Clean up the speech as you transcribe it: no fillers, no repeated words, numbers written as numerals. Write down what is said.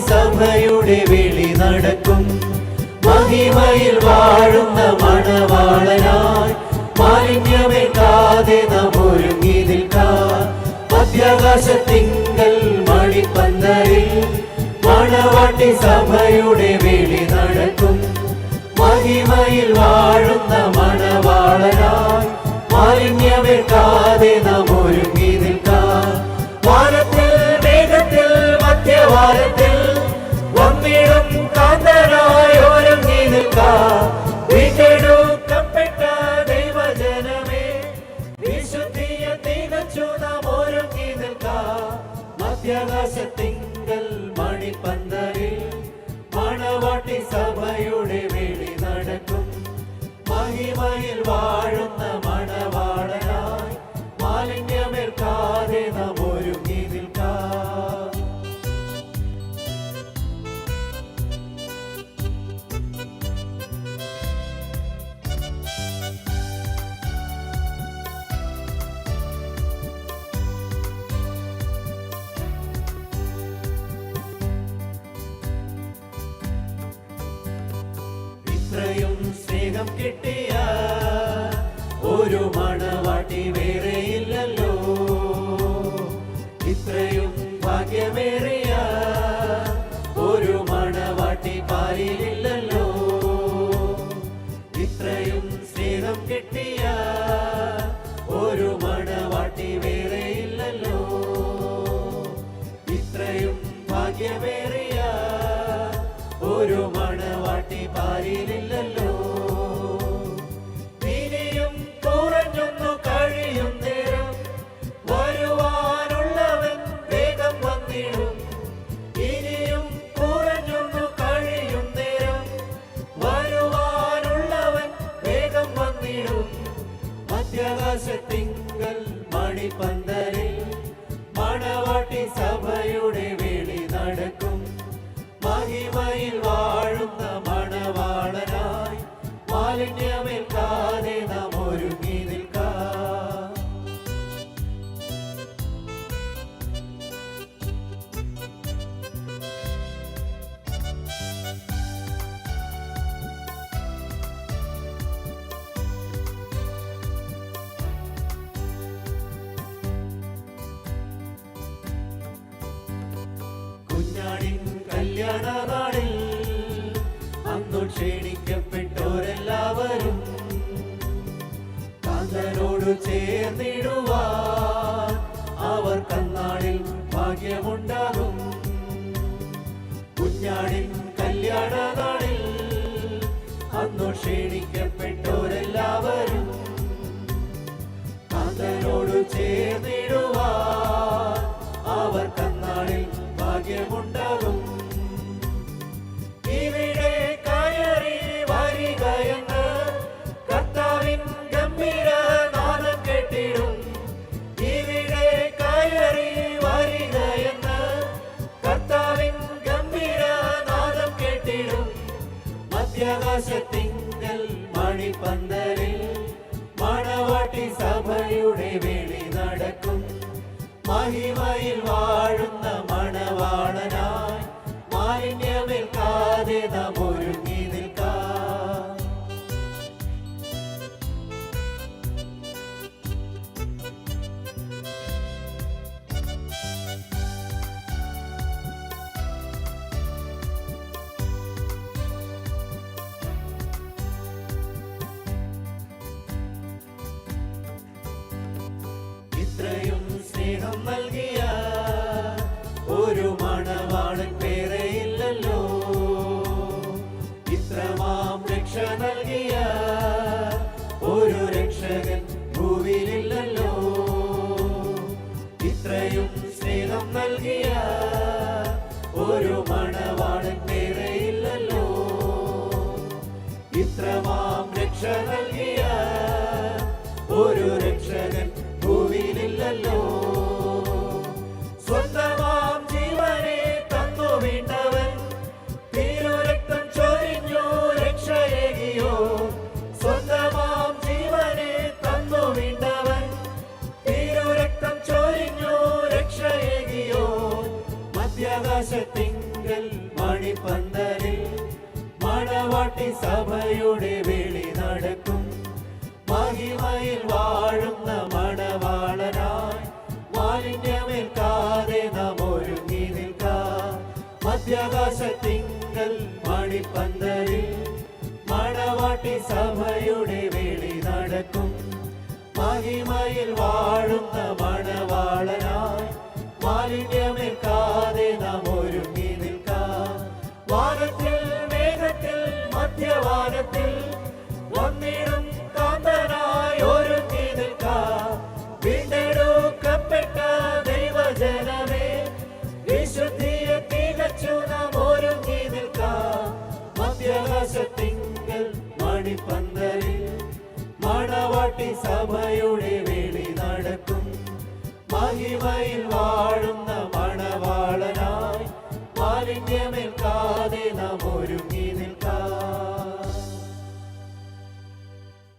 സഭയുടെ വിളി നടക്കും. മഹിമയിൽ വാഴുന്ന മണവാളനായി മാലിന്യമേൽക്കാതെ നാം ഒരുങ്ങി നിൽക്കാം. മധ്യാകാശത്തിങ്കൽ മണിപ്പന്തലിൽ മണവാട്ടി സഭയുടെ വിളി നടക്കും. മഹിമയിൽ വാഴുന്ന മണവാളനായി മാലിന്യമേൽക്കാതെ നാം ഒരുങ്ങി നിൽക്കാം. വാനത്തിൽ മേഘത്തിൽ മധ്യവാരത്തിൽ വന്നിടും കാന്തനായി ഒരുങ്ങി നിൽക്കാം. വീണ്ടെടുക്കപ്പെട്ട ദൈവജനമേ, വിശുദ്ധിയെ തികച്ചു നാം ഒരുങ്ങി നിൽക്കാം. മധ്യാകാശത്തിങ്കൽ മണിപ്പന്തലിൽ മണവാട്ടി സഭയുടെ വിളി നടക്കും. മഹിമയിൽ വാഴുന്ന മണവാളനായി മാലിന്യമേൽക്കാതെ നാം ഒരുങ്ങി നിൽക്കാം. ഇത്രയും സ്നേഹം കിട്ടിയ ഒരു മണവാട്ടി വേറെയില്ലല്ലോ. ഇത്രയും ഭാഗ്യമേറിയ ഒരു മണവാട്ടി പാരിലില്ലല്ലോ. ഇത്രയും സ്നേഹം കിട്ടിയ ഒരു മണവാട്ടി വേറെയില്ലല്ലോ. ഇത്രയും ഭാഗ്യമേറിയ ഒരു മണവാട്ടി പാരിലില്ലല്ലോ. ഇനിയും കുറഞ്ഞൊന്നു കഴിയും നേരം വരുവാനുള്ളവൻ വേഗം വന്നിടും. ഇനിയും കുറഞ്ഞൊന്നു കഴിയും നേരം വരുവാനുള്ളവൻ വേഗം വന്നിടും. മധ്യാകാശത്തിങ്കൽ മണിപ്പന്തലിൽ മണവാട്ടി സഭയുടെ വിളി നടക്കും. മഹിമയിൽ വാഴുന്ന മണവാളനായി മാലിന്യമേൽക്കാതെ നാം ഒരുങ്ങി നിൽക്കാം. കുഞ്ഞാടിൻ കല്യാണനാളിൽ അന്നു ക്ഷണിക്കപ്പെട്ടോരെല്ലാവരും കാന്തനോട് ചേർന്നിടുവാൻ അവർക്കന്നാളിൽ ഭാഗ്യമുണ്ടാകും. കുഞ്ഞാടിൻ കല്യാണനാളിൽ അന്നു ക്ഷണിക്കപ്പെട്ടോരെല്ലാവരും കാന്തനോട് ചേർന്നിടുവാൻ അവർക്കന്നാളിൽ ഭാഗ്യമുണ്ടാകും. ഇവിടെ കയറി വരികയെന്ന് കർത്താവിൻ ഗംഭീരനാദം കേട്ടിടും. ഇവിടെ കയറി വരികയെന്ന് കർത്താവിൻ ഗംഭീരനാദം കേട്ടിടും. മധ്യാകാശത്തിങ്കൽ മണിപ്പന്തലിൽ മണവാട്ടി സഭയുടെ വിളി നടക്കും. മഹിമയിൽ വാഴുന്ന മണവാളനായി മാലിന്യമേൽക്കാതെ നാം ഒരുങ്ങി നിൽക്കാം. ഇത്രയും സ്നേഹം നൽകിയ ഒരു മണവാളൻ വേറെയില്ലല്ലോ. ഇത്രമാം രക്ഷ നൽകിയ ഒരു രക്ഷകൻ ഭൂവിലില്ലല്ലോ. ഇത്രയും സ്നേഹം നൽകിയ ഒരു മണവാളൻ വേറെയില്ലല്ലോ. ഇത്രമാം രക്ഷ നൽകിയ ഒരു രക്ഷകൻ ഭൂവിലില്ലല്ലോ. തിങ്കൾ മണിപ്പന്തലിൽ മണവാട്ടി സഭയുടെ വിളി നടക്കും. മഹിമയിൽ വാഴുന്ന മണവാളനായി മാലിന്യമേൽക്കാതെ നാം ഒരുങ്ങി നിൽക്കാം. മധ്യാകാശ തിങ്കൾ മണിപ്പന്തലിൽ മണവാട്ടി സഭയുടെ വിളി നടക്കും. മഹിമയിൽ വാഴുന്ന മണവാളനായി മാലിന്യമേൽക്കാതെ നാം ഒരുങ്ങി നിൽക്കാം. വാനത്തിൽ മേഘത്തിൽ മധ്യവാനത്തിൽ വന്നിടും കാന്തനായി ഒരുങ്ങി നിൽക്കാം. വീണ്ടെടുക്കപ്പെട്ട ദൈവജനമേ, വിശുദ്ധിയെ തികച്ചു നാം ഒരുങ്ങി നിൽക്കാം. മധ്യാകാശ തിങ്കൾ മണിപ്പന്തലിൽ മണവാട്ടി സഭയുടെ വിളി നടക്കും. മഹിമയിൽ വാഴുന്ന